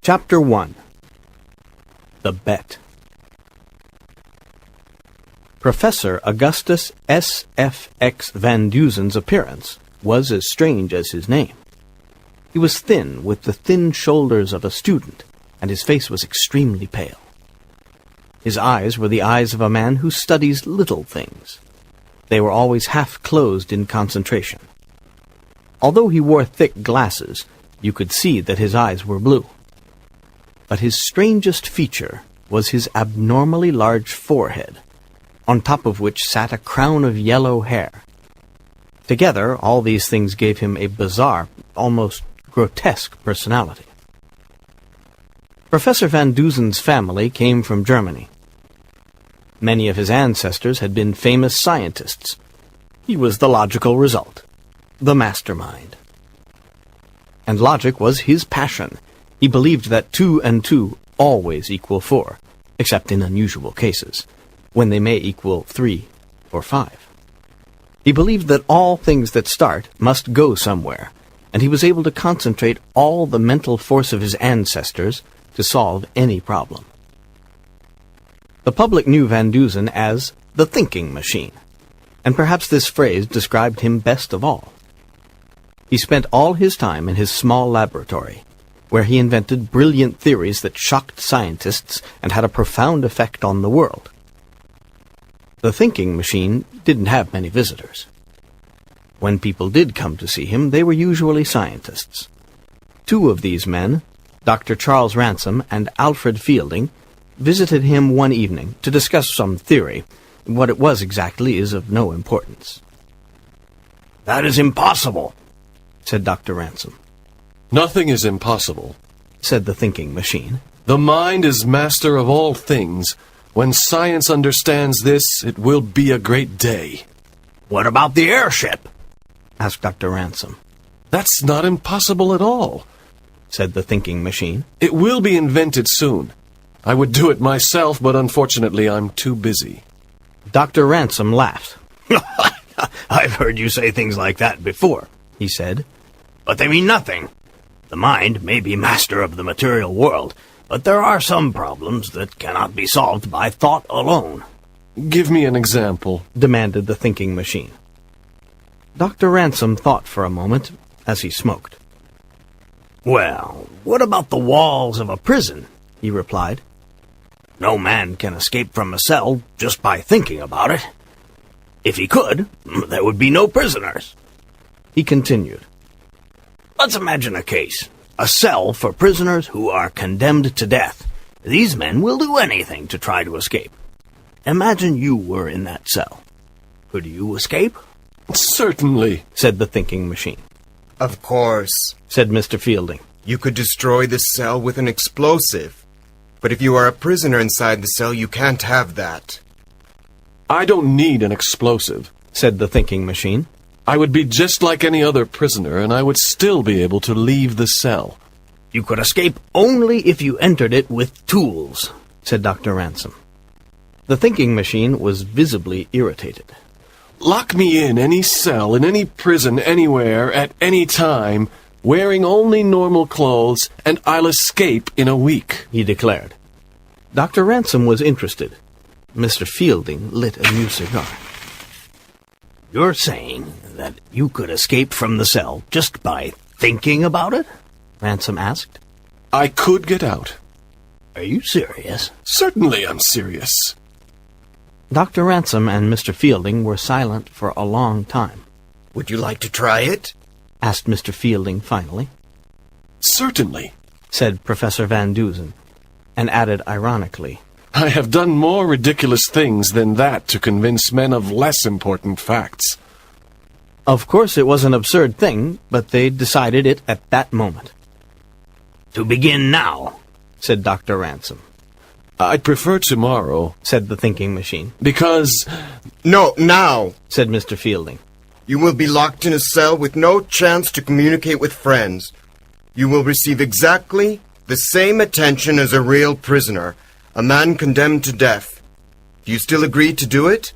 Chapter 1. The Bet. Professor Augustus S. F. X. Van Duzen's appearance was as strange as his name. He was thin, with the thin shoulders of a student, and his face was extremely pale. His eyes were the eyes of a man who studies little things. They were always half-closed in concentration. Although he wore thick glasses, you could see that his eyes were blue. But his strangest feature was his abnormally large forehead, on top of which sat a crown of yellow hair. Together, all these things gave him a bizarre, almost grotesque personality. Professor Van Duzen's family came from Germany. Many of his ancestors had been famous scientists. He was the logical result, the mastermind. And logic was his passion. He believed that 2 and 2 always equal 4, except in unusual cases, when they may equal 3 or 5. He believed that all things that start must go somewhere, and he was able to concentrate all the mental force of his ancestors to solve any problem. The public knew Van Duzen as the thinking machine, and perhaps this phrase described him best of all. He spent all his time in his small laboratory, where he invented brilliant theories that shocked scientists and had a profound effect on the world. The thinking machine didn't have many visitors. When people did come to see him, they were usually scientists. 2 of these men, Dr. Charles Ransom and Alfred Fielding, visited him one evening to discuss some theory. What it was exactly is of no importance. "That is impossible," said Dr. Ransom. "Nothing is impossible," said the thinking machine. "The mind is master of all things. When science understands this, it will be a great day." "What about the airship?" asked Dr. Ransom. "That's not impossible at all," said the thinking machine. "It will be invented soon. I would do it myself, but unfortunately I'm too busy." Dr. Ransom laughed. "I've heard you say things like that before," he said. "But they mean nothing. The mind may be master of the material world, but there are some problems that cannot be solved by thought alone." "Give me an example," demanded the thinking machine. Dr. Ransom thought for a moment as he smoked. "Well, what about the walls of a prison?" he replied. "No man can escape from a cell just by thinking about it. If he could, there would be no prisoners." He continued, "Let's imagine a case. A cell for prisoners who are condemned to death. These men will do anything to try to escape. Imagine you were in that cell. Could you escape?" "Certainly," said the thinking machine. "Of course," said Mr. Fielding. "You could destroy the cell with an explosive. But if you are a prisoner inside the cell, you can't have that." "I don't need an explosive," said the thinking machine. "I would be just like any other prisoner, and I would still be able to leave the cell." "You could escape only if you entered it with tools," said Dr. Ransom. The thinking machine was visibly irritated. "Lock me in any cell, in any prison, anywhere, at any time, wearing only normal clothes, and I'll escape in a week," he declared. Dr. Ransom was interested. Mr. Fielding lit a new cigar. "You're saying that you could escape from the cell just by thinking about it?" Ransom asked. "I could get out." "Are you serious?" "Certainly I'm serious." Dr. Ransom and Mr. Fielding were silent for a long time. "Would you like to try it?" asked Mr. Fielding finally. "Certainly," said Professor Van Duzen, and added ironically, "I have done more ridiculous things than that to convince men of less important facts." Of course it was an absurd thing, but they decided it at that moment. "To begin now," said Dr. Ransom. "I'd prefer tomorrow," said the thinking machine. "Because—" "No, now," said Mr. Fielding. "You will be locked in a cell with no chance to communicate with friends. You will receive exactly the same attention as a real prisoner, a man condemned to death. Do you still agree to do it?"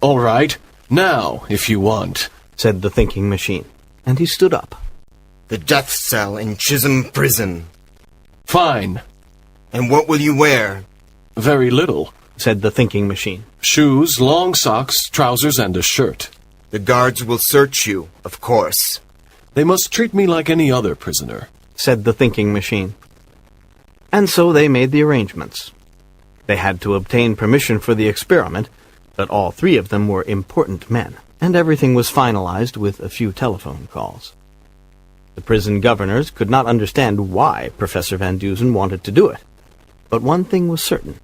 "All right, now, if you want," said the thinking machine, and he stood up. "The death cell in Chisholm Prison." Fine. And what will you wear? Very little. Said the thinking machine. Shoes, long socks, trousers, and a shirt. The guards will search you, of course. They must treat me like any other prisoner. Said the thinking machine. And so they made the arrangements. They had to obtain permission for the experiment, but all three of them were important men, and everything was finalized with a few telephone calls. The prison governors could not understand why Professor Van Dusen wanted to do it, but one thing was certain.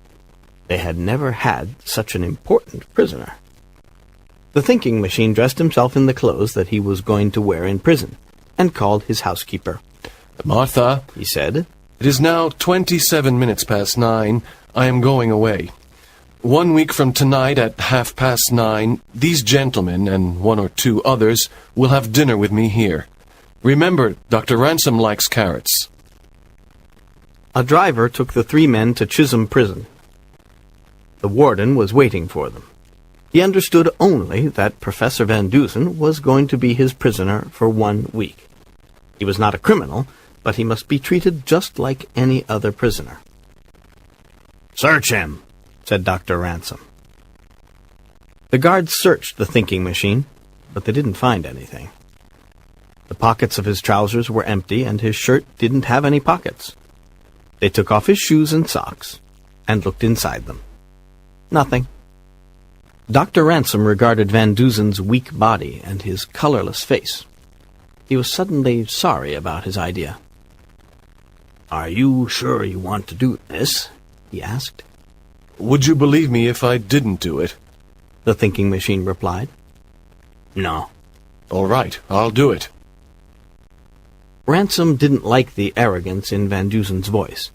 They had never had such an important prisoner. The thinking machine dressed himself in the clothes that he was going to wear in prison, and called his housekeeper. Martha, He said, it is now 27 minutes past 9. I am going away. 1 week from tonight at 9:30, these gentlemen and 1 or 2 others will have dinner with me here. Remember, Dr. Ransom likes carrots. A driver took the three men to Chisholm Prison. The warden was waiting for them. He understood only that Professor Van Dusen was going to be his prisoner for 1 week. He was not a criminal, but he must be treated just like any other prisoner. "Search him," said Dr. Ransom. The guards searched the thinking machine, but they didn't find anything. The pockets of his trousers were empty, and his shirt didn't have any pockets. They took off his shoes and socks, and looked inside them. Nothing. Dr. Ransom regarded Van Dusen's weak body and his colorless face. He was suddenly sorry about his idea. "Are you sure you want to do this?" he asked. Would you believe me if I didn't do it? The thinking machine replied. "No." All right, I'll do it. Ransom didn't like the arrogance in Van Dusen's voice.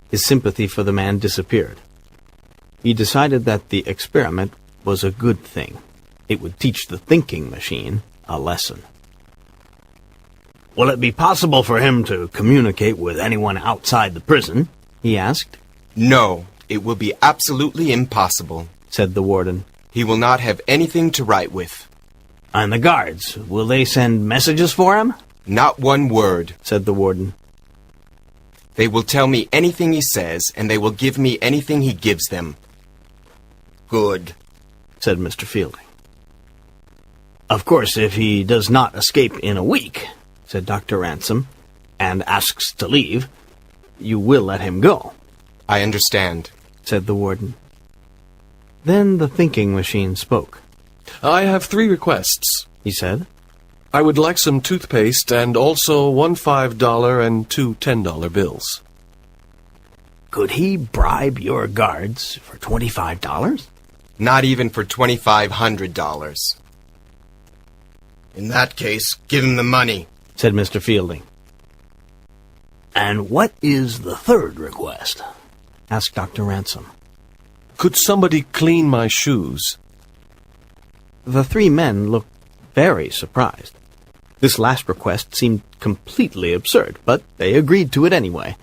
His sympathy for the man disappeared. He decided that the experiment was a good thing. It would teach the thinking machine a lesson. "Will it be possible for him to communicate with anyone outside the prison?" he asked. No, it will be absolutely impossible, Said the warden. He will not have anything to write with. "And the guards, will they send messages for him?" Not one word. Said the warden. They will tell me anything he says, and they will give me anything he gives them. Good, said Mr. Fielding. "Of course, if he does not escape in a week," said Dr. Ransom, "and asks to leave, you will let him go," I understand. said the warden. Then the thinking machine spoke. I have 3 requests, He said. I would like some toothpaste and also 1 $5 and 2 $10 bills. "Could he bribe your guards for $25? Not even for $2,500. In that case, give him the money. said Mr. Fielding. "And what is the third request?" asked Dr. Ransom. Could somebody clean my shoes? The 3 men looked very surprised. This last request seemed completely absurd, but they agreed to it anyway.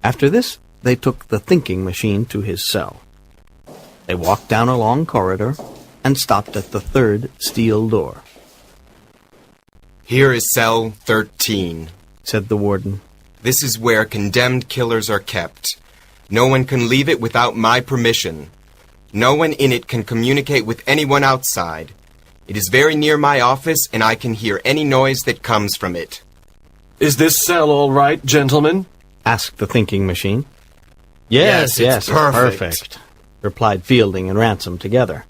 After this, they took the thinking machine to his cell. They walked down a long corridor and stopped at the 3rd steel door. Here is cell 13, said the warden. This is where condemned killers are kept. No one can leave it without my permission. No one in it can communicate with anyone outside. It is very near my office, and I can hear any noise that comes from it. Is this cell all right, gentlemen? asked the thinking machine. Yes, it's perfect, replied Fielding and Ransom together.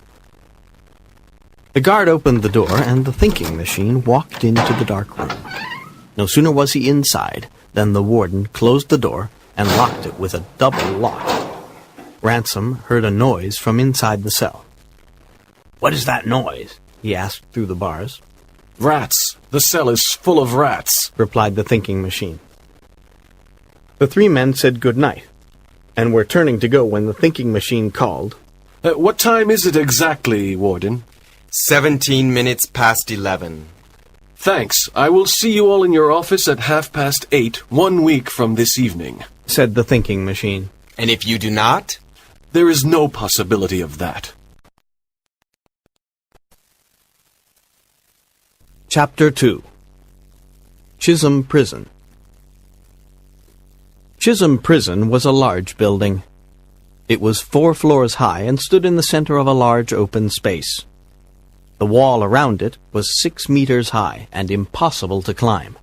The guard opened the door, and the thinking machine walked into the dark room. No sooner was he inside than the warden closed the door and locked it with a double lock. Ransom heard a noise from inside the cell. "What is that noise?" he asked through the bars. Rats. The cell is full of rats, replied the thinking machine. The 3 men said good night, and were turning to go when the thinking machine called. What time is it exactly, Warden? 17 minutes past 11. Thanks. I will see you all in your office at 8:30, 1 week from this evening, said the thinking machine. And if you do not? There is no possibility of that. Chapter 2. Chisholm Prison. Chisholm Prison was a large building. It was 4 floors high and stood in the center of a large open space. The wall around it was 6 meters high and impossible to climb.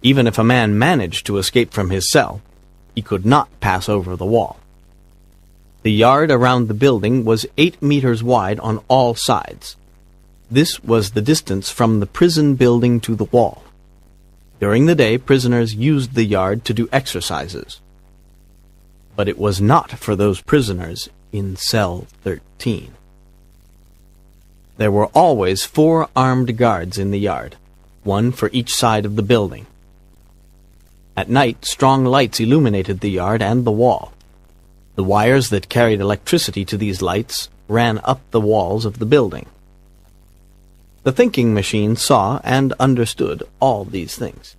Even if a man managed to escape from his cell, he could not pass over the wall. The yard around the building was 8 meters wide on all sides. This was the distance from the prison building to the wall. During the day, prisoners used the yard to do exercises. But it was not for those prisoners in cell 13. There were always 4 armed guards in the yard, 1 for each side of the building. At night, strong lights illuminated the yard and the wall. The wires that carried electricity to these lights ran up the walls of the building. The thinking machine saw and understood all these things.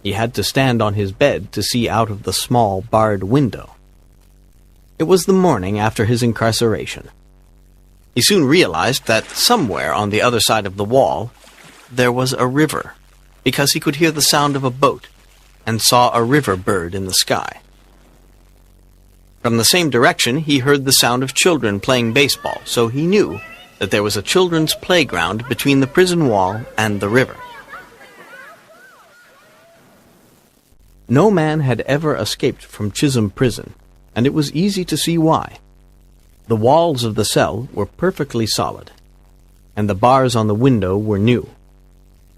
He had to stand on his bed to see out of the small barred window. It was the morning after his incarceration. He soon realized that somewhere on the other side of the wall there was a river, because he could hear the sound of a boat and saw a river bird in the sky. From the same direction he heard the sound of children playing baseball, so he knew that there was a children's playground between the prison wall and the river. No man had ever escaped from Chisholm Prison, and it was easy to see why. The walls of the cell were perfectly solid, and the bars on the window were new.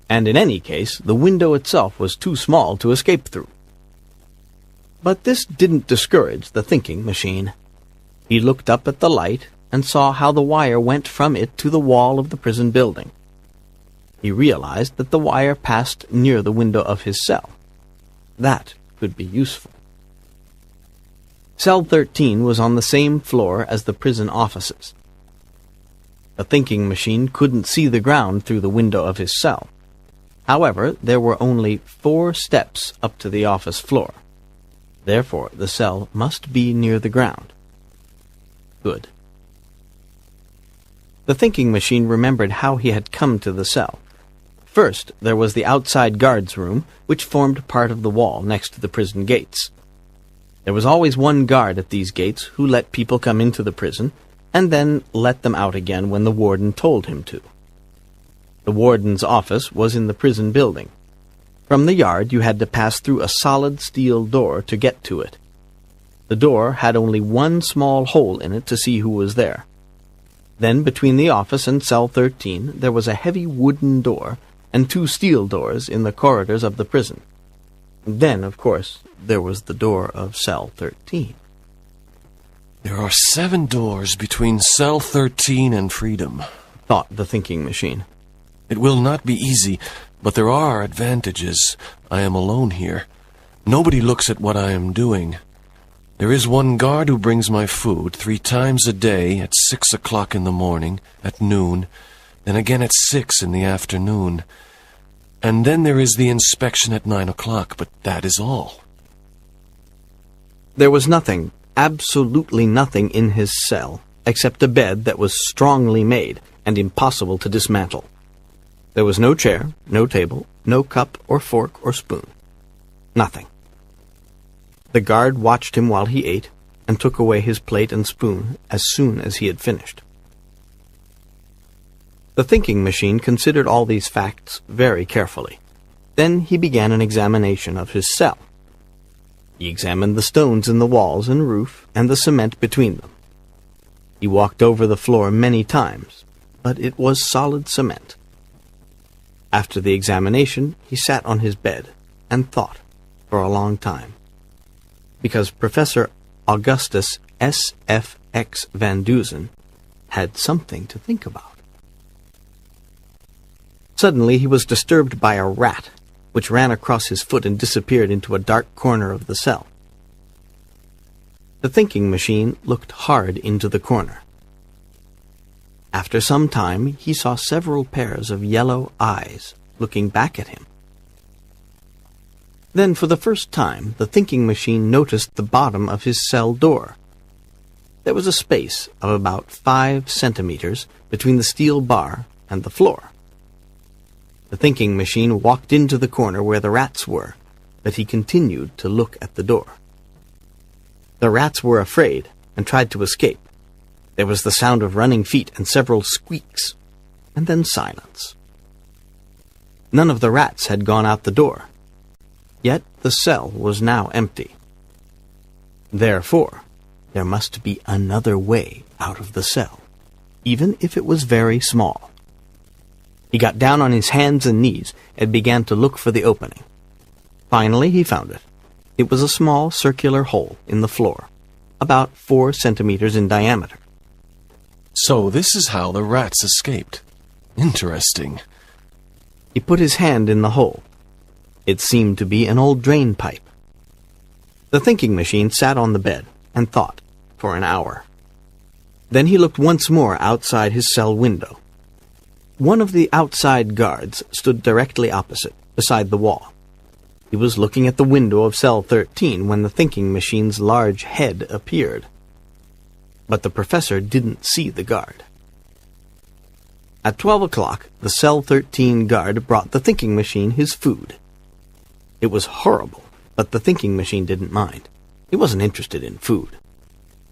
And in any case, the window itself was too small to escape through. But this didn't discourage the thinking machine. He looked up at the light and saw how the wire went from it to the wall of the prison building. He realized that the wire passed near the window of his cell. That could be useful. Cell 13 was on the same floor as the prison offices. The thinking machine couldn't see the ground through the window of his cell. However, there were only 4 steps up to the office floor. Therefore, the cell must be near the ground. Good. The thinking machine remembered how he had come to the cell. First, there was the outside guards' room, which formed part of the wall next to the prison gates. There was always one guard at these gates who let people come into the prison, and then let them out again when the warden told him to. The warden's office was in the prison building. From the yard you had to pass through a solid steel door to get to it. The door had only one small hole in it to see who was there. Then between the office and cell 13 there was a heavy wooden door and 2 steel doors in the corridors of the prison. Then, of course, there was the door of cell 13. There are 7 doors between cell 13 and freedom, thought the thinking machine. It will not be easy, but there are advantages. I am alone here. Nobody looks at what I am doing. There is one guard who brings my food 3 times a day at 6 o'clock in the morning, at noon, then again at 6 in the afternoon. And then there is the inspection at 9 o'clock, but that is all. There was nothing, absolutely nothing in his cell, except a bed that was strongly made and impossible to dismantle. There was no chair, no table, no cup or fork or spoon. Nothing. The guard watched him while he ate and took away his plate and spoon as soon as he had finished. The thinking machine considered all these facts very carefully. Then he began an examination of his cell. He examined the stones in the walls and roof and the cement between them. He walked over the floor many times, but it was solid cement. After the examination, he sat on his bed and thought for a long time, because Professor Augustus S.F.X. Van Dusen had something to think about. Suddenly he was disturbed by a rat, which ran across his foot and disappeared into a dark corner of the cell. The thinking machine looked hard into the corner. After some time, he saw several pairs of yellow eyes looking back at him. Then, for the first time, the thinking machine noticed the bottom of his cell door. There was a space of about 5 centimeters between the steel bar and the floor. The thinking machine walked into the corner where the rats were, but he continued to look at the door. The rats were afraid and tried to escape. There was the sound of running feet and several squeaks, and then silence. None of the rats had gone out the door, yet the cell was now empty. Therefore, there must be another way out of the cell, even if it was very small. He got down on his hands and knees and began to look for the opening. Finally, he found it. It was a small circular hole in the floor, about 4 centimeters in diameter. So this is how the rats escaped. Interesting. He put his hand in the hole. It seemed to be an old drain pipe. The thinking machine sat on the bed and thought for an hour. Then he looked once more outside his cell window. One of the outside guards stood directly opposite, beside the wall. He was looking at the window of cell 13 when the thinking machine's large head appeared. But the professor didn't see the guard. At 12 o'clock, the cell 13 guard brought the thinking machine his food. It was horrible, but the thinking machine didn't mind. He wasn't interested in food.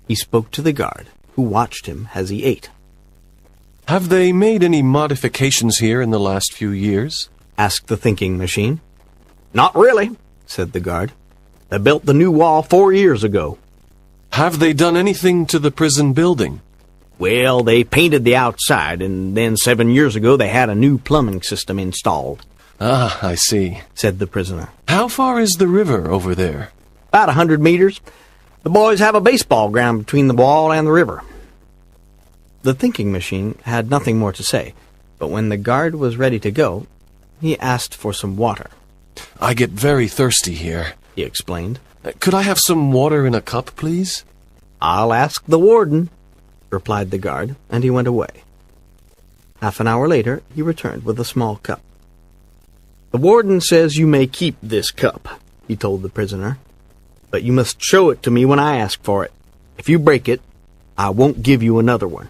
He spoke to the guard, who watched him as he ate. Have they made any modifications here in the last few years? Asked the thinking machine. Not really, said the guard. They built the new wall 4 years ago. Have they done anything to the prison building? Well, they painted the outside, and then 7 years ago they had a new plumbing system installed. Ah, I see, said the prisoner. How far is the river over there? About 100 meters. The boys have a baseball ground between the wall and the river. The thinking machine had nothing more to say, but when the guard was ready to go, he asked for some water. I get very thirsty here, he explained. Could I have some water in a cup, please? I'll ask the warden, replied the guard, and he went away. Half an hour later, he returned with a small cup. The warden says you may keep this cup, he told the prisoner, but you must show it to me when I ask for it. If you break it, I won't give you another one.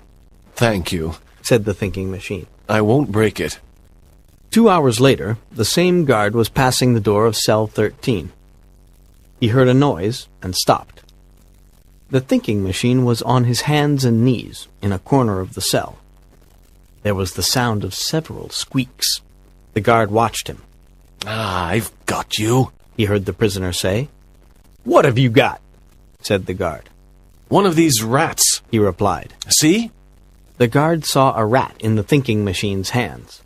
Thank you, said the thinking machine. I won't break it. 2 hours later, the same guard was passing the door of cell 13. He heard a noise and stopped. The thinking machine was on his hands and knees in a corner of the cell. There was the sound of several squeaks. The guard watched him. Ah, I've got you, he heard the prisoner say. What have you got? Said the guard. One of these rats, he replied. See? The guard saw a rat in the thinking machine's hands.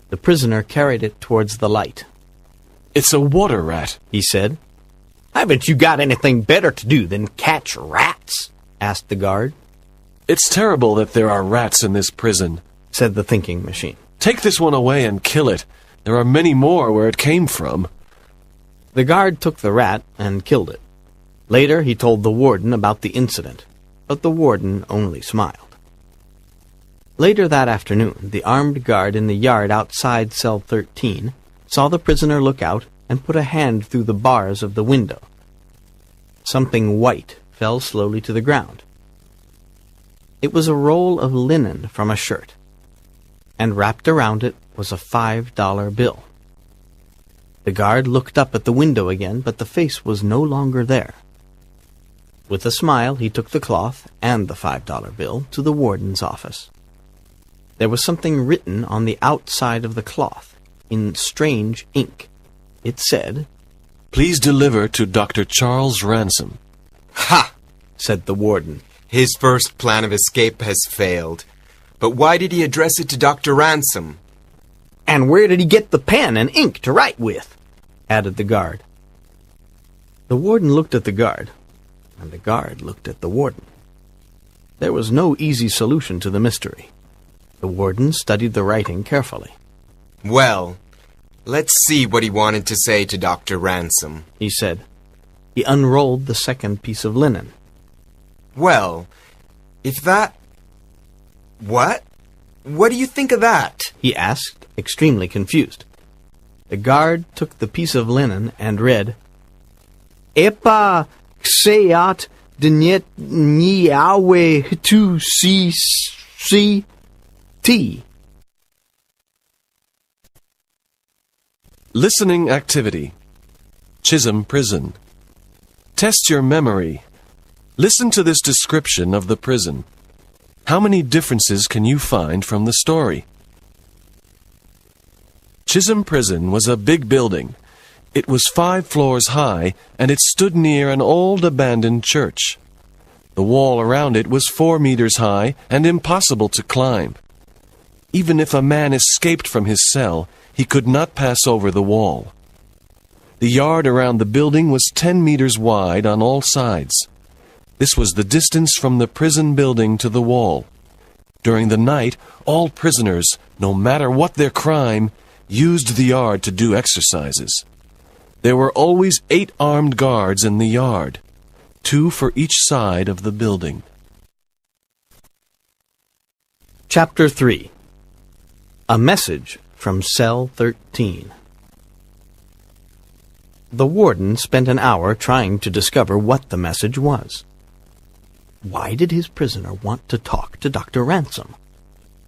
The prisoner carried it towards the light. It's a water rat, he said. Haven't you got anything better to do than catch rats? Asked the guard. It's terrible that there are rats in this prison, said the thinking machine. Take this one away and kill it. There are many more where it came from. The guard took the rat and killed it. Later he told the warden about the incident, but the warden only smiled. Later that afternoon, the armed guard in the yard outside cell 13 saw the prisoner look out and put a hand through the bars of the window. Something white fell slowly to the ground. It was a roll of linen from a shirt, and wrapped around it was a $5 bill. The guard looked up at the window again, but the face was no longer there. With a smile, he took the cloth and the $5 bill to the warden's office. There was something written on the outside of the cloth, in strange ink. It said, Please deliver to Dr. Charles Ransom. Ha! said the warden. His first plan of escape has failed. But why did he address it to Dr. Ransom? And where did he get the pen and ink to write with? Added the guard. The warden looked at the guard, and the guard looked at the warden. There was no easy solution to the mystery. The warden studied the writing carefully. Well, let's see what he wanted to say to Dr. Ransom, he said. He unrolled the second piece of linen. Well, if that... What? What do you think of that? He asked, extremely confused. The guard took the piece of linen and read, Epa xeat dnet niawe tu si T. Listening activity. Chisholm Prison. Test your memory. Listen to this description of the prison. How many differences can you find from the story? Chisholm Prison was a big building. It was 5 floors high, and it stood near an old abandoned church. The wall around it was 4 meters high and impossible to climb. Even if a man escaped from his cell, he could not pass over the wall. The yard around the building was 10 meters wide on all sides. This was the distance from the prison building to the wall. During the night, all prisoners, no matter what their crime, used the yard to do exercises. There were always 8 armed guards in the yard, 2 for each side of the building. Chapter 3. A Message from Cell 13. The warden spent an hour trying to discover what the message was. Why did his prisoner want to talk to Dr. Ransom?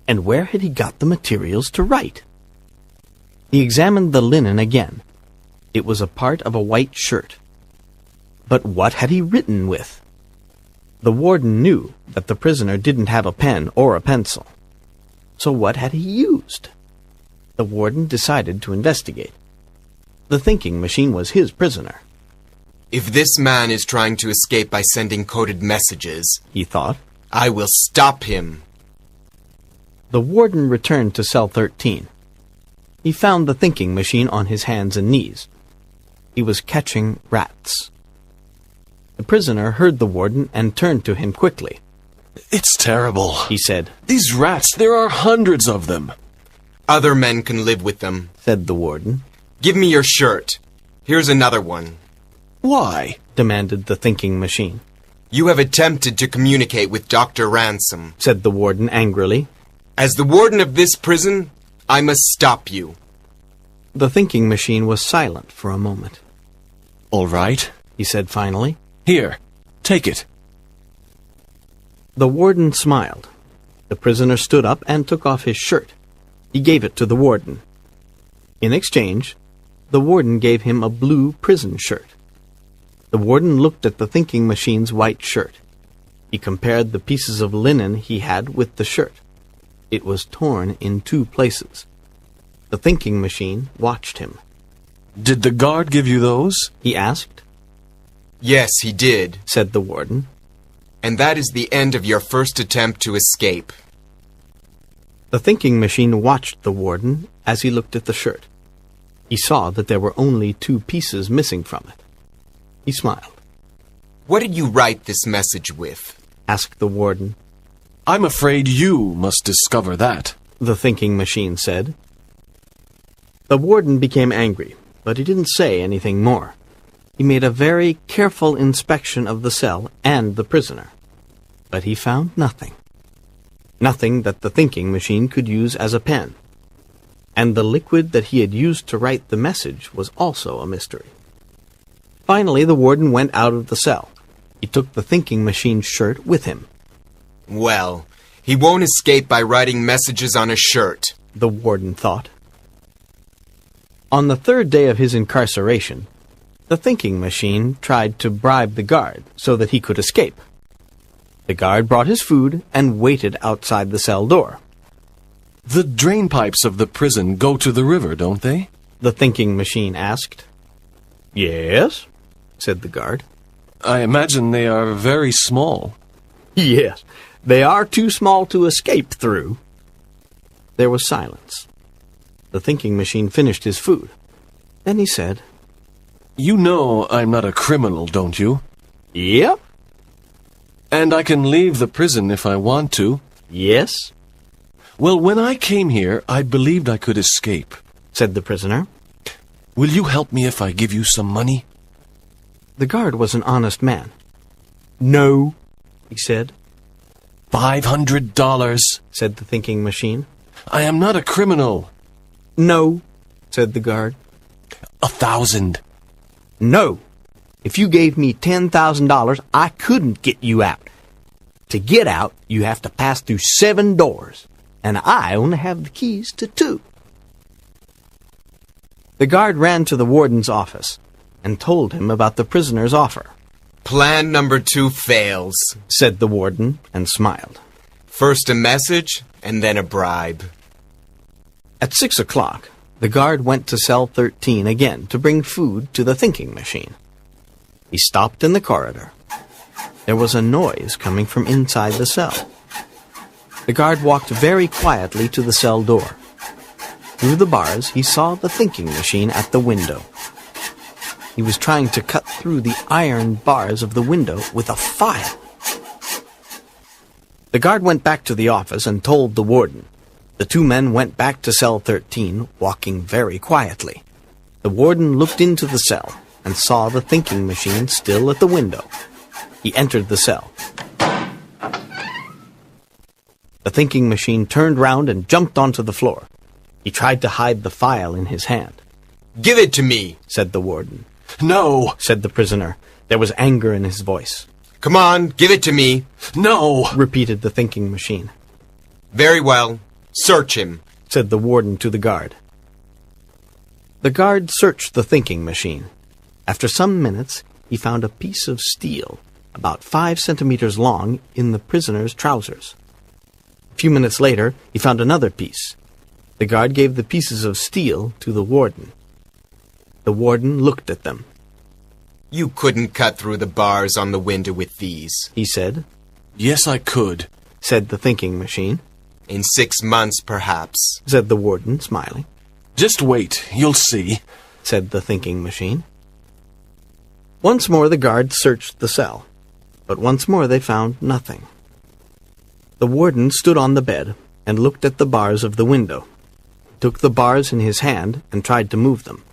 And where had he got the materials to write? He examined the linen again. It was a part of a white shirt. But what had he written with? The warden knew that the prisoner didn't have a pen or a pencil. So what had he used? The warden decided to investigate. The thinking machine was his prisoner. If this man is trying to escape by sending coded messages, He thought. I will stop him. The warden returned to cell 13. He found the thinking machine on his hands and knees. He was catching rats. The prisoner heard the warden and turned to him quickly. It's terrible, He said. These rats, there are hundreds of them. Other men can live with them. Said the warden. Give me your shirt. Here's another one. Why? Demanded the thinking machine. You have attempted to communicate with Dr. Ransom. Said the warden angrily. As the warden of this prison, I must stop you. The thinking machine was silent for a moment. All right. He said finally. Here, take it. The warden smiled. The prisoner stood up and took off his shirt. He gave it to the warden. In exchange, the warden gave him a blue prison shirt. The warden looked at the thinking machine's white shirt. He compared the pieces of linen he had with the shirt. It was torn in 2 places. The thinking machine watched him. Did the guard give you those? He asked. Yes, he did. Said the warden. And that is the end of your first attempt to escape. The thinking machine watched the warden as he looked at the shirt. He saw that there were only 2 pieces missing from it. He smiled. What did you write this message with? Asked the warden. I'm afraid you must discover that. The thinking machine said. The warden became angry, but he didn't say anything more. He made a very careful inspection of the cell and the prisoner. But he found nothing. Nothing that the thinking machine could use as a pen. And the liquid that he had used to write the message was also a mystery. Finally, the warden went out of the cell. He took the thinking machine's shirt with him. Well, he won't escape by writing messages on a shirt, the warden thought. On the 3rd day of his incarceration, the thinking machine tried to bribe the guard so that he could escape. The guard brought his food and waited outside the cell door. The drain pipes of the prison go to the river, don't they? The thinking machine asked. Yes, said the guard. I imagine they are very small. Yes, they are too small to escape through. There was silence. The thinking machine finished his food. Then he said, You know I'm not a criminal, don't you? Yep. And I can leave the prison if I want to. Yes, Well, when I came here, I believed I could escape. said the prisoner. Will you help me if I give you some money? The guard was an honest man. No, he said, $500, said the thinking machine. I am not a criminal. No, said the guard. 1,000. No. If you gave me $10,000, I couldn't get you out. To get out, you have to pass through 7 doors, and I only have the keys to 2. The guard ran to the warden's office, and told him about the prisoner's offer. Plan number 2 fails, said the warden, and smiled. First a message, and then a bribe. At 6 o'clock, the guard went to cell 13 again to bring food to the thinking machine. He stopped in the corridor. There was a noise coming from inside the cell. The guard walked very quietly to the cell door. Through the bars, he saw the thinking machine at the window. He was trying to cut through the iron bars of the window with a file. The guard went back to the office and told the warden. The 2 men went back to cell 13, walking very quietly. The warden looked into the cell and saw the thinking machine still at the window. He entered the cell. The thinking machine turned round and jumped onto the floor. He tried to hide the file in his hand. Give it to me, said the warden. No, said the prisoner. There was anger in his voice. Come on, give it to me. No, repeated the thinking machine. Very well. Search him, said the warden to the guard. The guard searched the thinking machine. After some minutes, he found a piece of steel, about 5 centimeters long, in the prisoner's trousers. A few minutes later, he found another piece. The guard gave the pieces of steel to the warden. The warden looked at them. You couldn't cut through the bars on the window with these, he said. Yes, I could, said the thinking machine. In 6 months, perhaps, said the warden, smiling. Just wait, you'll see, said the thinking machine. Once more the guard searched the cell, but once more they found nothing. The warden stood on the bed and looked at the bars of the window. He took the bars in his hand and tried to move them.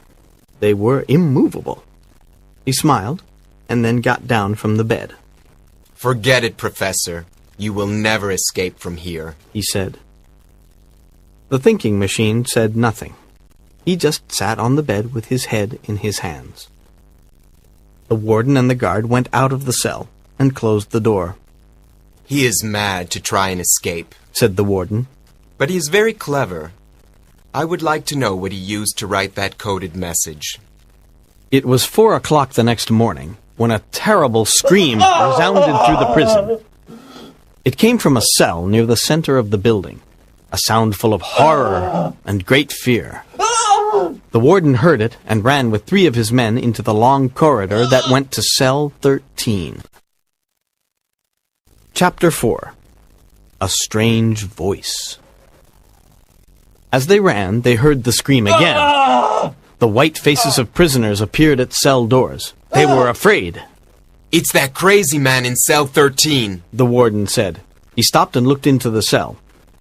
They were immovable. He smiled and then got down from the bed. Forget it, Professor. You will never escape from here, he said. The thinking machine said nothing. He just sat on the bed with his head in his hands. The warden and the guard went out of the cell and closed the door. He is mad to try and escape, said the warden. But he is very clever. I would like to know what he used to write that coded message. It was 4 o'clock the next morning when a terrible scream resounded through the prison. It came from a cell near the center of the building, a sound full of horror and great fear. The warden heard it and ran with 3 of his men into the long corridor that went to cell 13. Chapter 4. A Strange Voice. As they ran, they heard the scream again. The white faces of prisoners appeared at cell doors. They were afraid. It's that crazy man in cell 13, the warden said. He stopped and looked into the cell.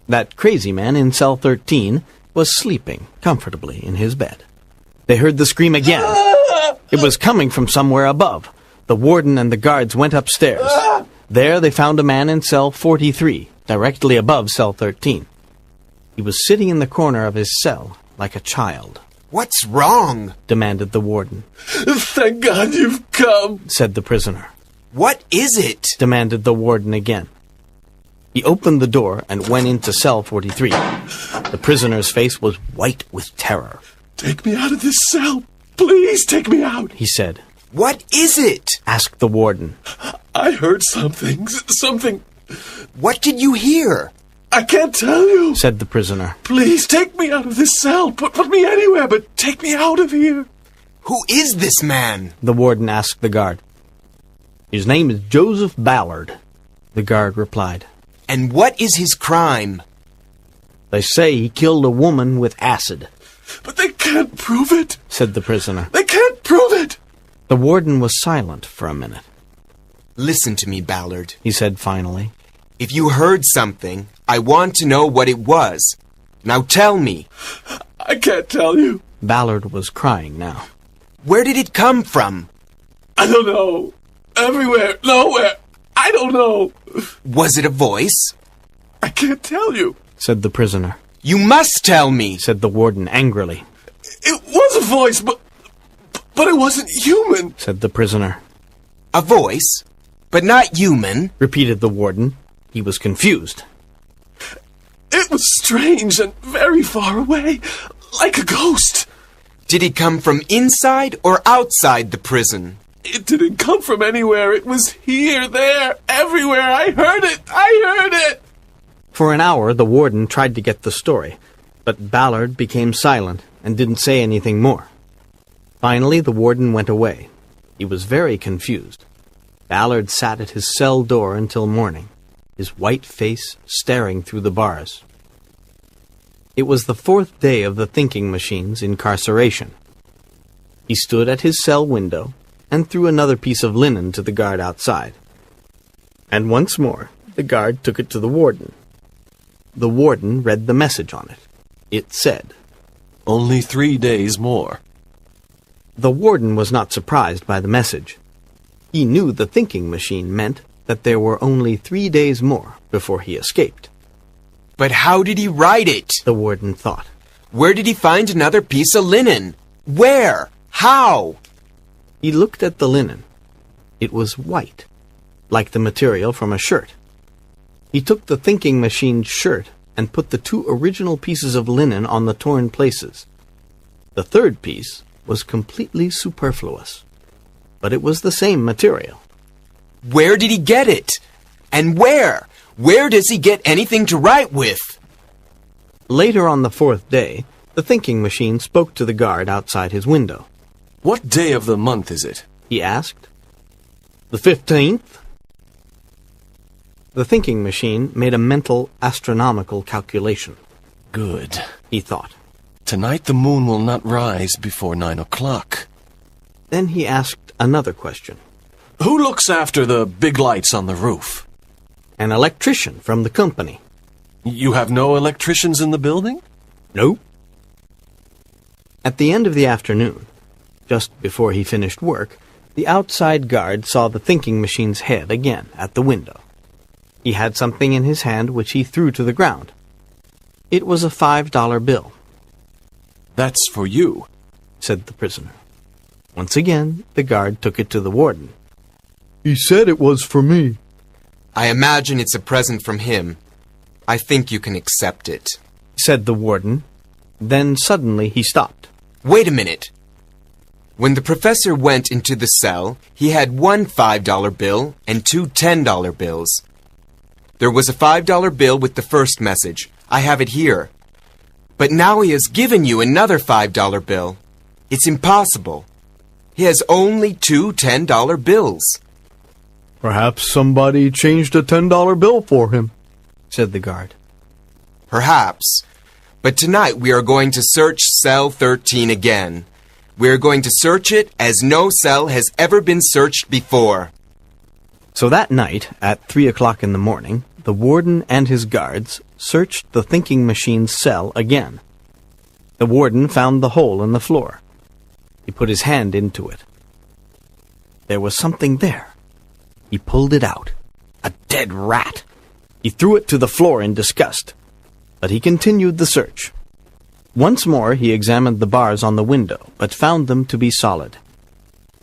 That crazy man in cell 13 was sleeping comfortably in his bed. They heard the scream again. It was coming from somewhere above. The warden and the guards went upstairs. There they found a man in cell 43, directly above cell 13. He was sitting in the corner of his cell like a child. What's wrong? Demanded the warden. Thank God you've come, said the prisoner. What is it? Demanded the warden again. He opened the door and went into cell 43. The prisoner's face was white with terror. Take me out of this cell. Please take me out, he said. What is it? Asked the warden. I heard something. What did you hear? I can't tell you, said the prisoner. Please take me out of this cell. Put me anywhere, but take me out of here. Who is this man? The warden asked the guard. His name is Joseph Ballard, the guard replied. And what is his crime? They say he killed a woman with acid. But they can't prove it, said the prisoner. They can't prove it. The warden was silent for a minute. Listen to me, Ballard, he said finally. If you heard something, I want to know what it was. Now tell me. I can't tell you. Ballard was crying now. Where did it come from? I don't know. Everywhere. Nowhere. I don't know. Was it a voice? I can't tell you, said the prisoner. You must tell me, said the warden angrily. It was a voice, but it wasn't human, said the prisoner. A voice? But not human, repeated the warden. He was confused. It was strange and very far away, like a ghost. Did it come from inside or outside the prison? It didn't come from anywhere. It was here, there, everywhere. I heard it. I heard it. For an hour, the warden tried to get the story, but Ballard became silent and didn't say anything more. Finally, the warden went away. He was very confused. Ballard sat at his cell door until morning, his white face staring through the bars. It was the 4th day of the thinking machine's incarceration. He stood at his cell window and threw another piece of linen to the guard outside. And once more, the guard took it to the warden. The warden read the message on it. It said, Only 3 days more. The warden was not surprised by the message. He knew the thinking machine meant that there were only 3 days more before he escaped. But how did he write it? The warden thought. Where did he find another piece of linen? Where? How? He looked at the linen. It was white, like the material from a shirt. He took the thinking machine's shirt and put the 2 original pieces of linen on the torn places. The 3rd piece was completely superfluous, but it was the same material. Where did he get it? And where? Where does he get anything to write with? Later on the 4th day, the thinking machine spoke to the guard outside his window. What day of the month is it? He asked. The 15th. The thinking machine made a mental astronomical calculation. Good, he thought. Tonight the moon will not rise before 9 o'clock. Then he asked another question. Who looks after the big lights on the roof? An electrician from the company. You have no electricians in the building? Nope. At the end of the afternoon, just before he finished work, the outside guard saw the thinking machine's head again at the window. He had something in his hand which he threw to the ground. It was a $5 bill. That's for you, said the prisoner. Once again, the guard took it to the warden. He said it was for me, I imagine it's a present from him. I think you can accept it, said the warden. Then suddenly he stopped. Wait a minute. When the professor went into the cell, he had 1 $5 bill and 2 $10 bills. There was a $5 bill with the first message. I have it here. But now he has given you another $5 bill. It's impossible. He has only 2 $10 bills. Perhaps somebody changed a $10 bill for him, said the guard. Perhaps. But tonight we are going to search cell 13 again. We are going to search it as no cell has ever been searched before. So that night, at 3 o'clock in the morning, the warden and his guards searched the thinking machine's cell again. The warden found the hole in the floor. He put his hand into it. There was something there. He pulled it out. A dead rat. He threw it to the floor in disgust. But he continued the search. Once more he examined the bars on the window, but found them to be solid.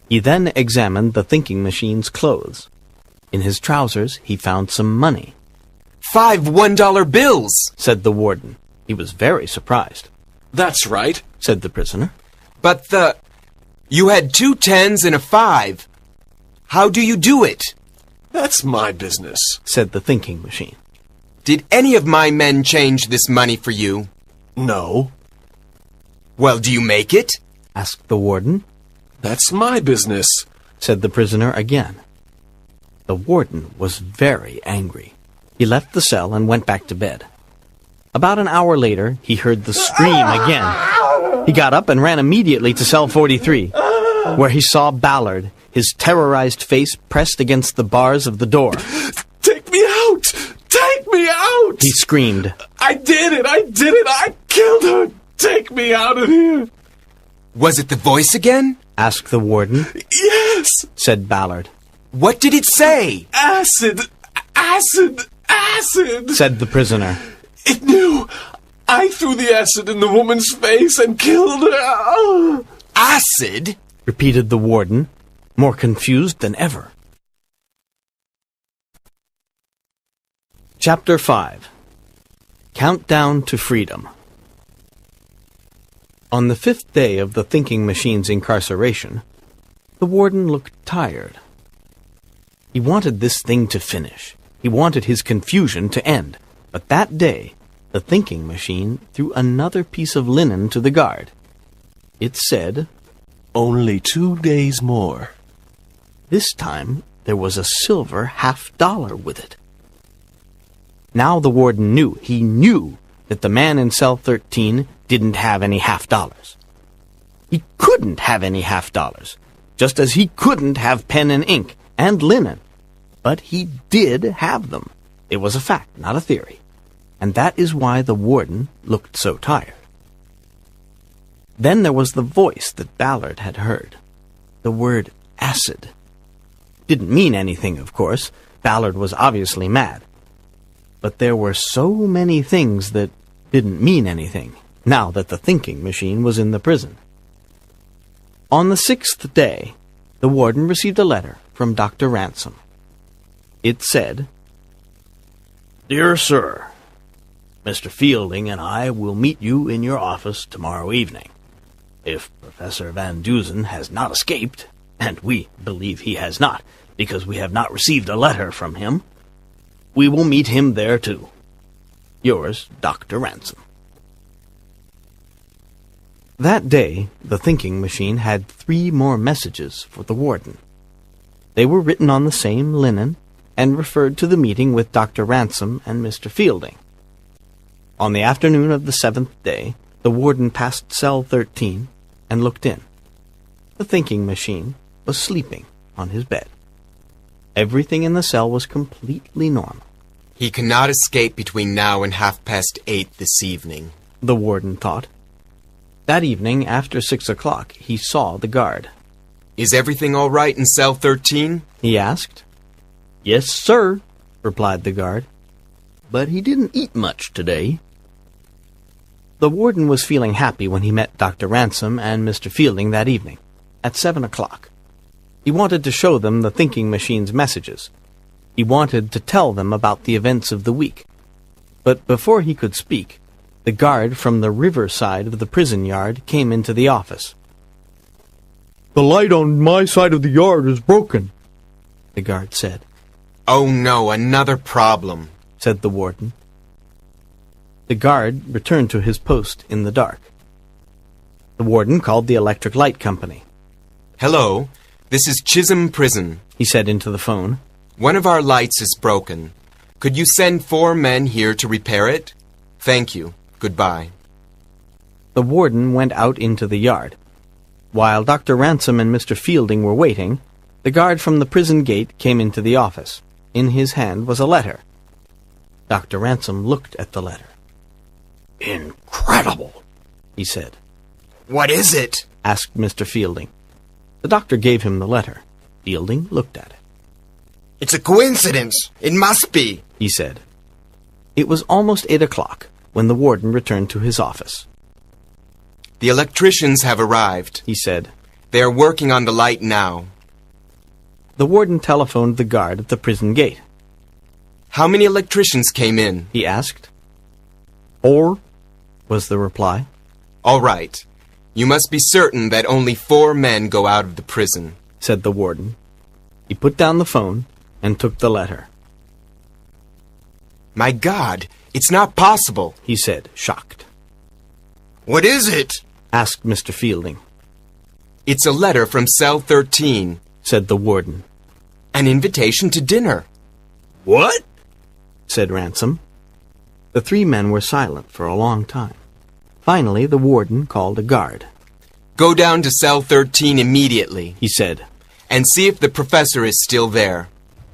He then examined the thinking machine's clothes. In his trousers he found some money. 5 $1 bills, said the warden. He was very surprised. That's right, said the prisoner. But you had 2 10s and a 5. How do you do it? That's my business, said the thinking machine. Did any of my men change this money for you? No. Well, do you make it? asked the warden. That's my business, said the prisoner again. The warden was very angry. He left the cell and went back to bed. About an hour later, he heard the scream again. He got up and ran immediately to cell 43, where he saw Ballard, his terrorized face pressed against the bars of the door. Take me out! Take me out! He screamed. I did it! I killed her! Take me out of here! Was it the voice again? asked the warden. Yes, said Ballard. What did it say? Acid! Acid! Acid! said the prisoner. It knew! I threw the acid in the woman's face and killed her! Oh. Acid? repeated the warden, more confused than ever. Chapter 5. Countdown to Freedom. On the 5th day of the thinking machine's incarceration, the warden looked tired. He wanted this thing to finish. He wanted his confusion to end. But that day, the thinking machine threw another piece of linen to the guard. It said, Only 2 days more. This time there was a silver $half with it. Now the warden knew, he knew that the man in cell 13 didn't have any $half. He couldn't have any $half, just as he couldn't have pen and ink and linen. But he did have them. It was a fact, not a theory. And that is why the warden looked so tired. Then there was the voice that Ballard had heard. The word acid. Didn't mean anything, of course. Ballard was obviously mad. But there were so many things that didn't mean anything, now that the thinking machine was in the prison. On the 6th day, the warden received a letter from Dr. Ransom. It said, Dear Sir, Mr. Fielding and I will meet you in your office tomorrow evening. If Professor Van Dusen has not escaped, and we believe he has not, because we have not received a letter from him, we will meet him there too. Yours, Dr. Ransom. That day, the thinking machine had 3 more messages for the warden. They were written on the same linen and referred to the meeting with Dr. Ransom and Mr. Fielding. On the afternoon of the 7th day, the warden passed cell 13 and looked in. The thinking machine was sleeping on his bed. Everything in the cell was completely normal. He cannot escape between now and 8:30 this evening, the warden thought. That evening, after 6 o'clock, he saw the guard. Is everything all right in cell 13? He asked. Yes, sir, replied the guard. But he didn't eat much today. The warden was feeling happy when he met Dr. Ransom and Mr. Fielding that evening, at 7 o'clock. He wanted to show them the thinking machine's messages. He wanted to tell them about the events of the week. But before he could speak, the guard from the river side of the prison yard came into the office. The light on my side of the yard is broken, the guard said. Oh no, another problem, said the warden. The guard returned to his post in the dark. The warden called the electric light company. Hello, this is Chisholm Prison, he said into the phone. One of our lights is broken. Could you send 4 men here to repair it? Thank you. Goodbye. The warden went out into the yard. While Dr. Ransom and Mr. Fielding were waiting, the guard from the prison gate came into the office. In his hand was a letter. Dr. Ransom looked at the letter. Incredible, he said. What is it? Asked Mr. Fielding. The doctor gave him the letter. Fielding looked at it. It's a coincidence. It must be, he said. It was almost 8 o'clock when the warden returned to his office. The electricians have arrived, he said. They are working on the light now. The warden telephoned the guard at the prison gate. How many electricians came in? He asked. 4, was the reply. All right. You must be certain that only 4 men go out of the prison, said the warden. He put down the phone and took the letter. My God, it's not possible, he said, shocked. What is it? Asked Mr. Fielding. It's a letter from cell 13, said the warden. An invitation to dinner. What? Said Ransom. The 3 men were silent for a long time. Finally, the warden called a guard. Go down to cell 13 immediately, he said, and see if the professor is still there.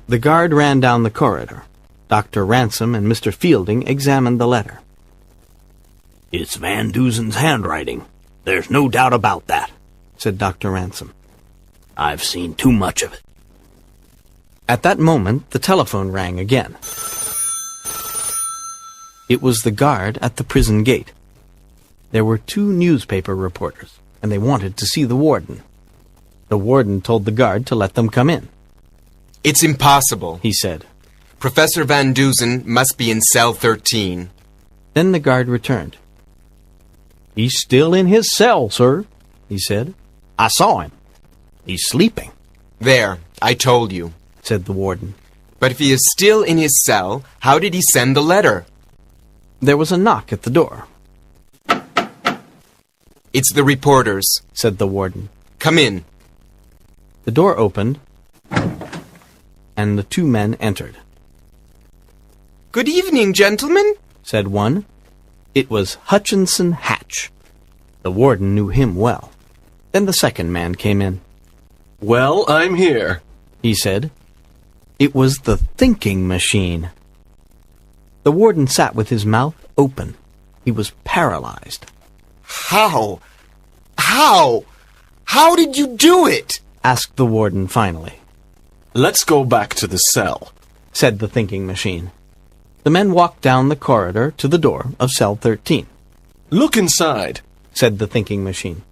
The guard ran down the corridor. Dr. Ransom and Mr. Fielding examined the letter. It's Van Dusen's handwriting. There's no doubt about that, said Dr. Ransom. I've seen too much of it. At that moment, the telephone rang again. It was the guard at the prison gate. There were 2 newspaper reporters, and they wanted to see the warden. The warden told the guard to let them come in. It's impossible, he said. Professor Van Dusen must be in cell 13. Then the guard returned. "He's still in his cell, sir," he said. "I saw him. He's sleeping," There, I told you. said the warden. But if he is still in his cell, how did he send the letter? There was a knock at the door, It's the reporters. said the warden. Come in. The door opened, and the two men entered. Good evening, gentlemen. Said one. It was Hutchinson Hatch. The warden knew him well. Then the second man came in. Well, I'm here. He said. It was the thinking machine. The warden sat with his mouth open. He was paralyzed. How? How did you do it? Asked the warden finally. Let's go back to the cell. Said the thinking machine. The men walked down the corridor to the door of cell 13. Look inside. Said the thinking machine.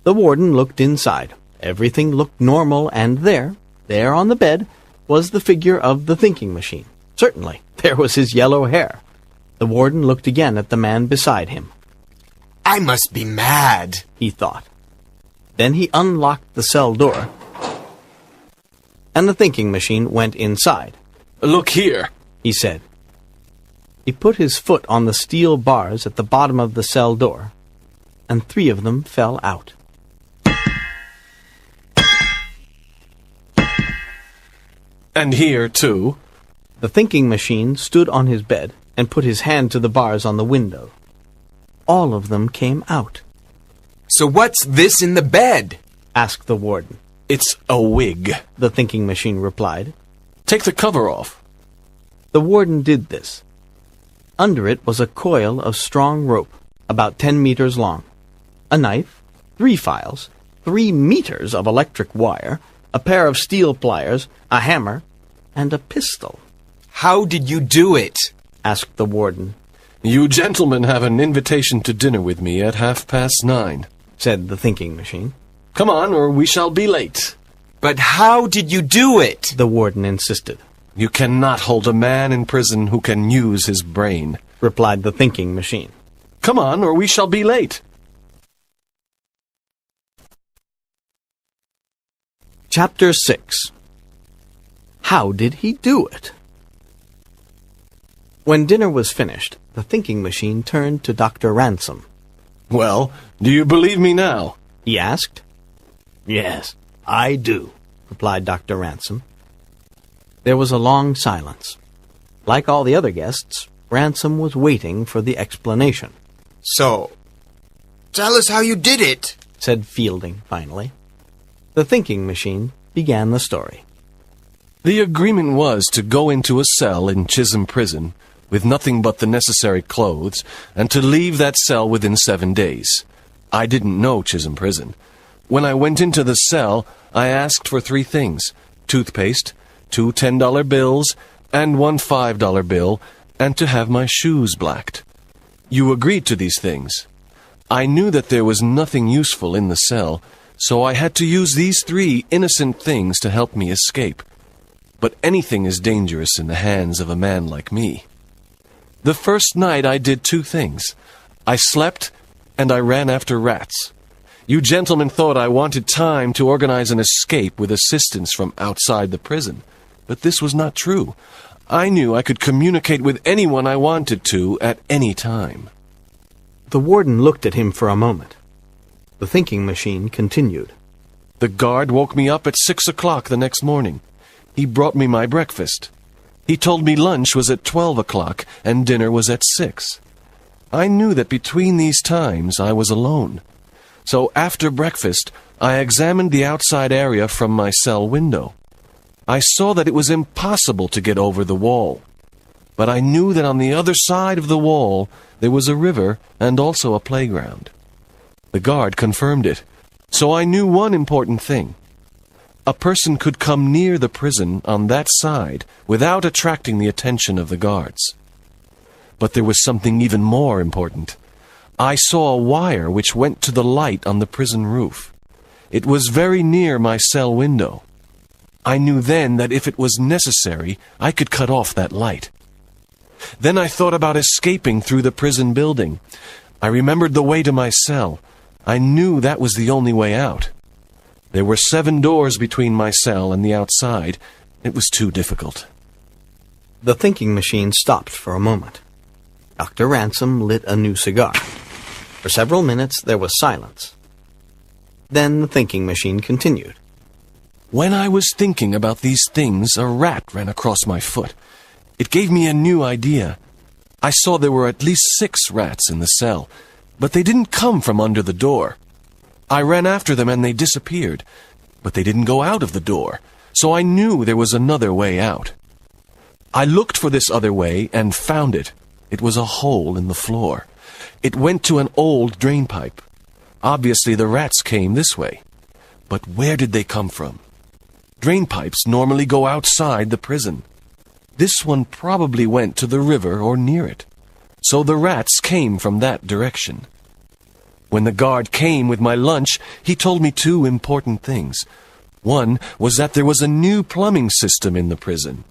The warden looked inside. Everything looked normal, and there on the bed, was the figure of the thinking machine. Certainly, there was his yellow hair. The warden looked again at the man beside him. I must be mad, He thought. Then he unlocked the cell door, and the thinking machine went inside. Look here. He said. He put his foot on the steel bars at the bottom of the cell door, and 3 of them fell out. And here, too. The thinking machine stood on his bed and put his hand to the bars on the window. All of them came out, So what's this in the bed? asked the warden. It's a wig. The thinking machine replied. Take the cover off. The warden did this. Under it was a coil of strong rope, about 10 meters long, a knife, 3 files, 3 meters of electric wire, a pair of steel pliers, a hammer, and a pistol, How did you do it? asked the warden, You gentlemen have an invitation to dinner with me at 9:30. said the thinking machine. Come on, or we shall be late. But how did you do it? The warden insisted, You cannot hold a man in prison who can use his brain. replied the thinking machine. Come on, or we shall be late. Chapter 6. How did he do it? When dinner was finished, the thinking machine turned to Dr. Ransom. Well, do you believe me now? He asked. Yes, I do, replied Dr. Ransom. There was a long silence. Like all the other guests, Ransom was waiting for the explanation, So, tell us how you did it. said Fielding finally. The thinking machine began the story. The agreement was to go into a cell in Chisholm Prison with nothing but the necessary clothes, and to leave that cell within 7 days. I didn't know Chisholm Prison. When I went into the cell, I asked for 3 things: toothpaste, 2 $10 bills, and 1 $5 bill, and to have my shoes blacked. You agreed to these things. I knew that there was nothing useful in the cell, so I had to use these 3 innocent things to help me escape. But anything is dangerous in the hands of a man like me. The first night I did 2 things. I slept, and I ran after rats. You gentlemen thought I wanted time to organize an escape with assistance from outside the prison. But this was not true. I knew I could communicate with anyone I wanted to at any time. The warden looked at him for a moment. The thinking machine continued. The guard woke me up at 6 o'clock the next morning. He brought me my breakfast. He told me lunch was at 12 o'clock and dinner was at 6. I knew that between these times I was alone. So after breakfast, I examined the outside area from my cell window. I saw that it was impossible to get over the wall. But I knew that on the other side of the wall there was a river and also a playground. The guard confirmed it. So I knew one important thing. A person could come near the prison on that side without attracting the attention of the guards. But there was something even more important. I saw a wire which went to the light on the prison roof. It was very near my cell window. I knew then that if it was necessary, I could cut off that light. Then I thought about escaping through the prison building. I remembered the way to my cell. I knew that was the only way out. There were 7 doors between my cell and the outside. It was too difficult. The thinking machine stopped for a moment. Dr. Ransom lit a new cigar. For several minutes there was silence. Then the thinking machine continued. When I was thinking about these things, a rat ran across my foot. It gave me a new idea. I saw there were at least 6 rats in the cell, but they didn't come from under the door. I ran after them and they disappeared, but they didn't go out of the door, so I knew there was another way out. I looked for this other way and found it. It was a hole in the floor. It went to an old drain pipe. Obviously the rats came this way. But where did they come from? Drain pipes normally go outside the prison. This one probably went to the river or near it. So the rats came from that direction. When the guard came with my lunch, he told me 2 important things. One was that there was a new plumbing system in the prison.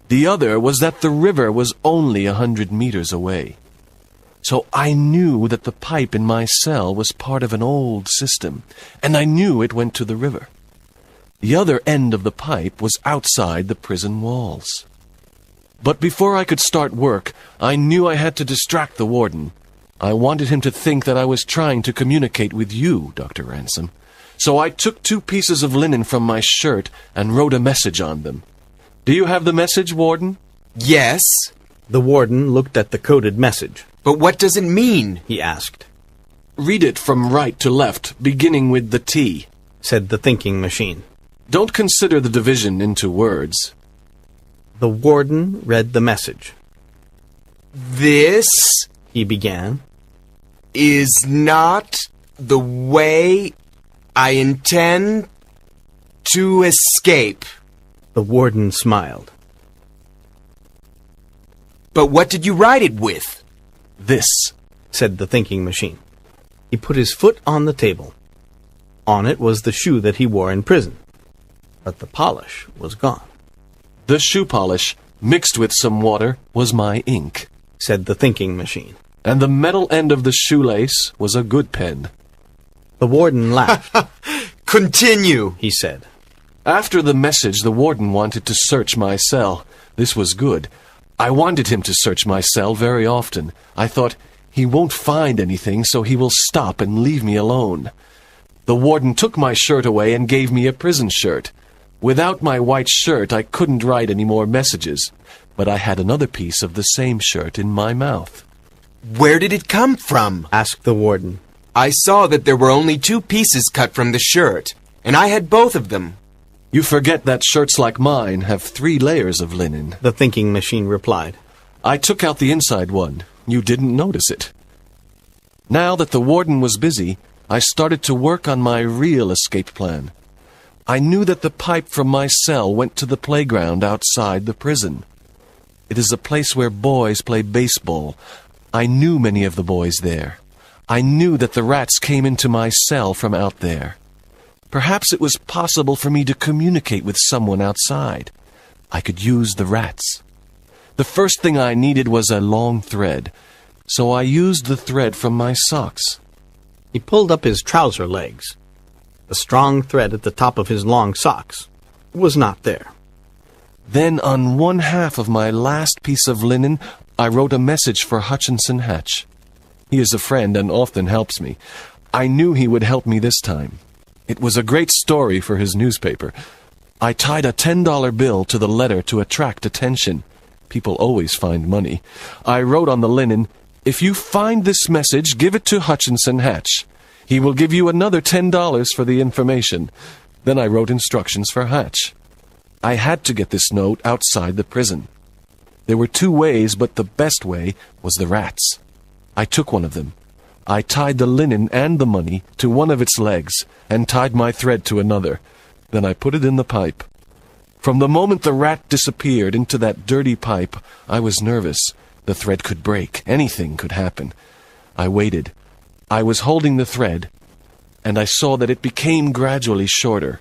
The other was that the river was only 100 meters away. So I knew that the pipe in my cell was part of an old system, and I knew it went to the river. The other end of the pipe was outside the prison walls. But before I could start work, I knew I had to distract the warden. I wanted him to think that I was trying to communicate with you, Dr. Ransom. So I took 2 pieces of linen from my shirt and wrote a message on them. Do you have the message, Warden? Yes, The warden looked at the coded message. but what does it mean? He asked, Read it from right to left, beginning with the T. said the thinking machine. Don't consider the division into words. The warden read the message. This He began. is not the way I intend to escape. The warden smiled. But what did you write it with? This. Said the thinking machine. He put his foot on the table. On it was the shoe that he wore in prison. But the polish was gone, The shoe polish, mixed with some water, was my ink. said the thinking machine. And the metal end of the shoelace was a good pen. The warden laughed. Continue. He said. After the message, the warden wanted to search my cell. This was good. I wanted him to search my cell very often. I thought, he won't find anything, so he will stop and leave me alone. The warden took my shirt away and gave me a prison shirt. Without my white shirt, I couldn't write any more messages, but I had another piece of the same shirt in my mouth. Where did it come from? Asked the warden. I saw that there were only 2 pieces cut from the shirt, and I had both of them. You forget that shirts like mine have 3 layers of linen. The thinking machine replied. I took out the inside one. You didn't notice it. Now that the warden was busy, I started to work on my real escape plan. I knew that the pipe from my cell went to the playground outside the prison. It is a place where boys play baseball. I knew many of the boys there. I knew that the rats came into my cell from out there. Perhaps it was possible for me to communicate with someone outside. I could use the rats. The first thing I needed was a long thread, so I used the thread from my socks. He pulled up his trouser legs. The strong thread at the top of his long socks was not there. Then on 1/2 of my last piece of linen, I wrote a message for Hutchinson Hatch. He is a friend and often helps me. I knew he would help me this time. It was a great story for his newspaper. I tied a $10 bill to the letter to attract attention. People always find money. I wrote on the linen, "If you find this message, give it to Hutchinson Hatch. He will give you another $10 for the information." Then I wrote instructions for Hatch. I had to get this note outside the prison. There were 2 ways, but the best way was the rats. I took one of them. I tied the linen and the money to one of its legs and tied my thread to another. Then I put it in the pipe. From the moment the rat disappeared into that dirty pipe, I was nervous. The thread could break. Anything could happen. I waited. I was holding the thread, and I saw that it became gradually shorter.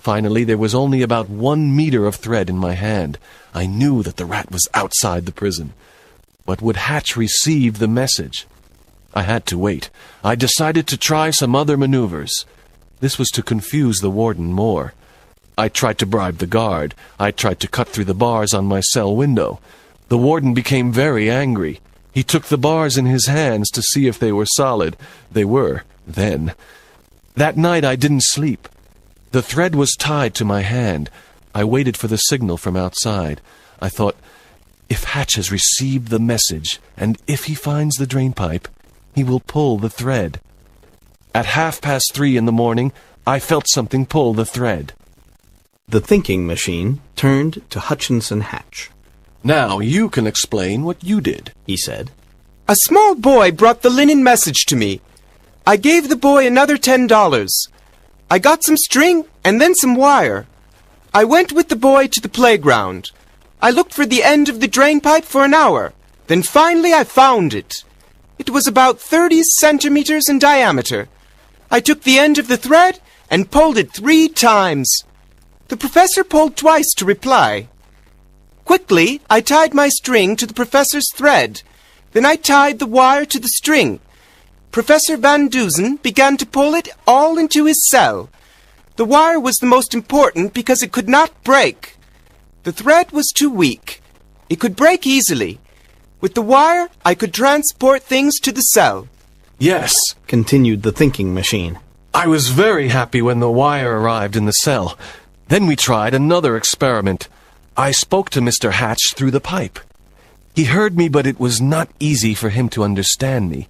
Finally, there was only about 1 meter of thread in my hand. I knew that the rat was outside the prison. But would Hatch receive the message? I had to wait. I decided to try some other maneuvers. This was to confuse the warden more. I tried to bribe the guard. I tried to cut through the bars on my cell window. The warden became very angry. He took the bars in his hands to see if they were solid. They were, then. That night I didn't sleep. The thread was tied to my hand. I waited for the signal from outside. I thought, if Hatch has received the message, and if he finds the drainpipe, he will pull the thread. At 3:30 in the morning, I felt something pull the thread. The thinking machine turned to Hutchinson Hatch. Now you can explain what you did, He said. A small boy brought the linen message to me. I gave the boy another $10. I got some string and then some wire. I went with the boy to the playground. I looked for the end of the drainpipe for an hour. Then finally I found it. It was about 30 centimeters in diameter. I took the end of the thread and pulled it 3 times. The professor pulled twice to reply. Quickly, I tied my string to the professor's thread. Then I tied the wire to the string. Professor Van Dusen began to pull it all into his cell. The wire was the most important because it could not break. The thread was too weak. It could break easily. With the wire, I could transport things to the cell. Yes, Continued the thinking machine. I was very happy when the wire arrived in the cell. Then we tried another experiment. I spoke to Mr. Hatch through the pipe. He heard me, but it was not easy for him to understand me.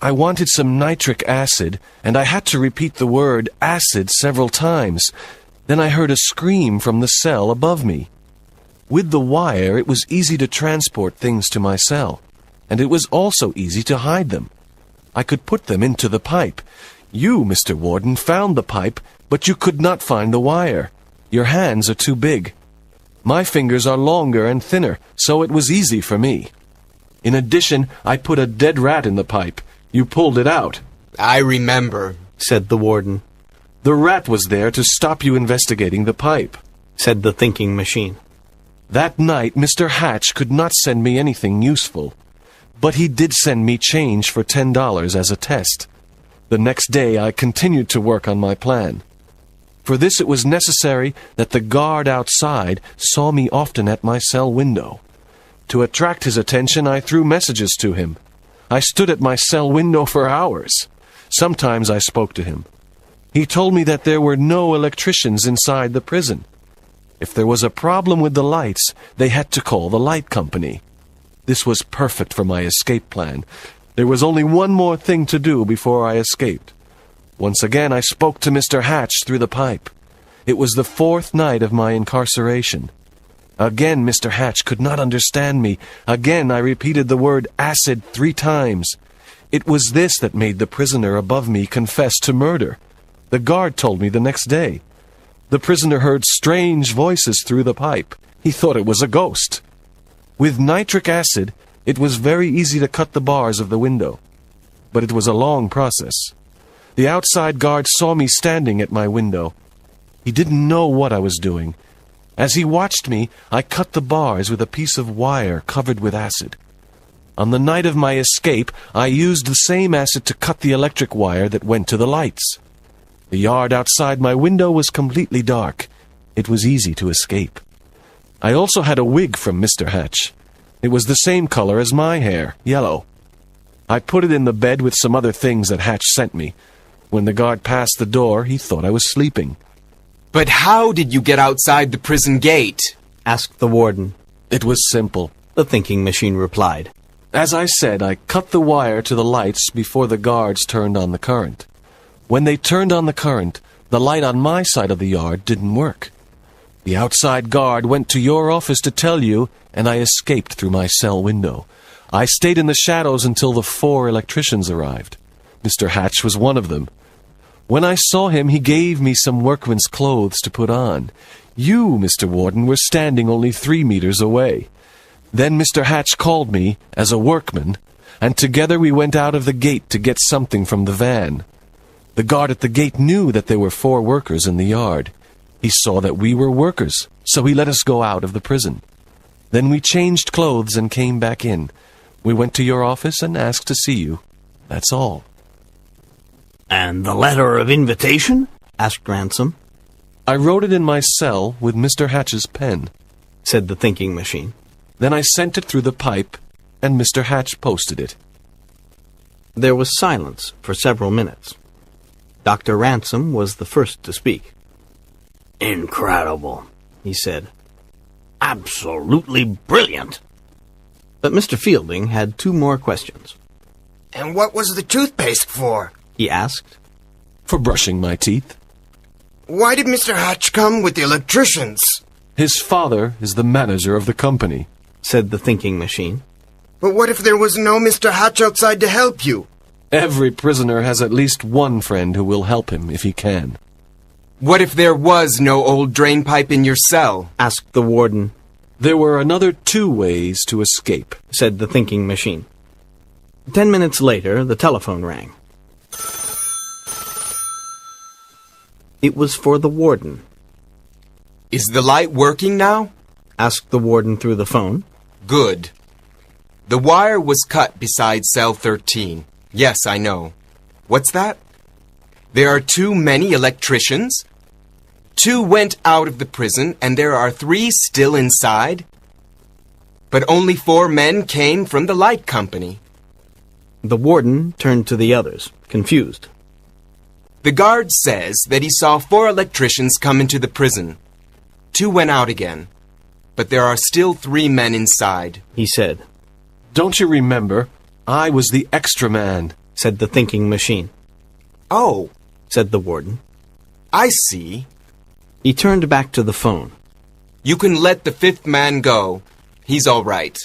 I wanted some nitric acid, and I had to repeat the word acid several times. Then I heard a scream from the cell above me. With the wire, it was easy to transport things to my cell, and it was also easy to hide them. I could put them into the pipe. You, Mr. Warden, found the pipe, but you could not find the wire. Your hands are too big. My fingers are longer and thinner, so it was easy for me. In addition, I put a dead rat in the pipe. You pulled it out, I remember. Said the warden. The rat was there to stop you investigating the pipe. Said the thinking machine. That night, Mr. Hatch could not send me anything useful, but he did send me change for $10 as a test. The next day, I continued to work on my plan. For this, it was necessary that the guard outside saw me often at my cell window. To attract his attention, I threw messages to him. I stood at my cell window for hours. Sometimes I spoke to him. He told me that there were no electricians inside the prison. If there was a problem with the lights, they had to call the light company. This was perfect for my escape plan. There was only one more thing to do before I escaped. Once again, I spoke to Mr. Hatch through the pipe. It was the 4th night of my incarceration. Again, Mr. Hatch could not understand me. Again, I repeated the word acid 3 times. It was this that made the prisoner above me confess to murder. The guard told me the next day. The prisoner heard strange voices through the pipe. He thought it was a ghost. With nitric acid, it was very easy to cut the bars of the window. But it was a long process. The outside guard saw me standing at my window. He didn't know what I was doing. As he watched me, I cut the bars with a piece of wire covered with acid. On the night of my escape, I used the same acid to cut the electric wire that went to the lights. The yard outside my window was completely dark. It was easy to escape. I also had a wig from Mr. Hatch. It was the same color as my hair, yellow. I put it in the bed with some other things that Hatch sent me. When the guard passed the door, he thought I was sleeping. But how did you get outside the prison gate? Asked the warden. It was simple. The thinking machine replied. As I said, I cut the wire to the lights before the guards turned on the current. When they turned on the current, the light on my side of the yard didn't work. The outside guard went to your office to tell you, and I escaped through my cell window. I stayed in the shadows until the 4 electricians arrived. Mr. Hatch was one of them. When I saw him, he gave me some workman's clothes to put on. You, Mr. Warden, were standing only 3 meters away. Then Mr. Hatch called me as a workman, and together we went out of the gate to get something from the van. The guard at the gate knew that there were 4 workers in the yard. He saw that we were workers, so he let us go out of the prison. Then we changed clothes and came back in. We went to your office and asked to see you. That's all. And the letter of invitation? Asked Ransom. I wrote it in my cell with Mr. Hatch's pen. Said the thinking machine. Then I sent it through the pipe, and Mr. Hatch posted it. There was silence for several minutes. Dr. Ransom was the first to speak. Incredible, he said. Absolutely brilliant. But Mr. Fielding had two more questions. And what was the toothpaste for? He asked. For brushing my teeth. Why did Mr. Hatch come with the electricians? His father is the manager of the company, said the thinking machine. But what if there was no Mr. Hatch outside to help you? Every prisoner has at least one friend who will help him if he can. What if there was no old drain pipe in your cell? Asked the warden. There were another 2 ways to escape, said the thinking machine. 10 minutes later, the telephone rang. It was for the warden. Is the light working now? Asked the warden through the phone. Good. The wire was cut beside cell 13. Yes, I know. What's that? There are too many electricians? 2 went out of the prison, and there are 3 still inside? But only 4 men came from the light company. The warden turned to the others, confused. The guard says that he saw 4 electricians come into the prison. 2 went out again. But there are still 3 men inside, he said. Don't you remember? I was the extra man, said the thinking machine. Oh, said the warden. I see. He turned back to the phone. You can let the 5th man go. He's all right.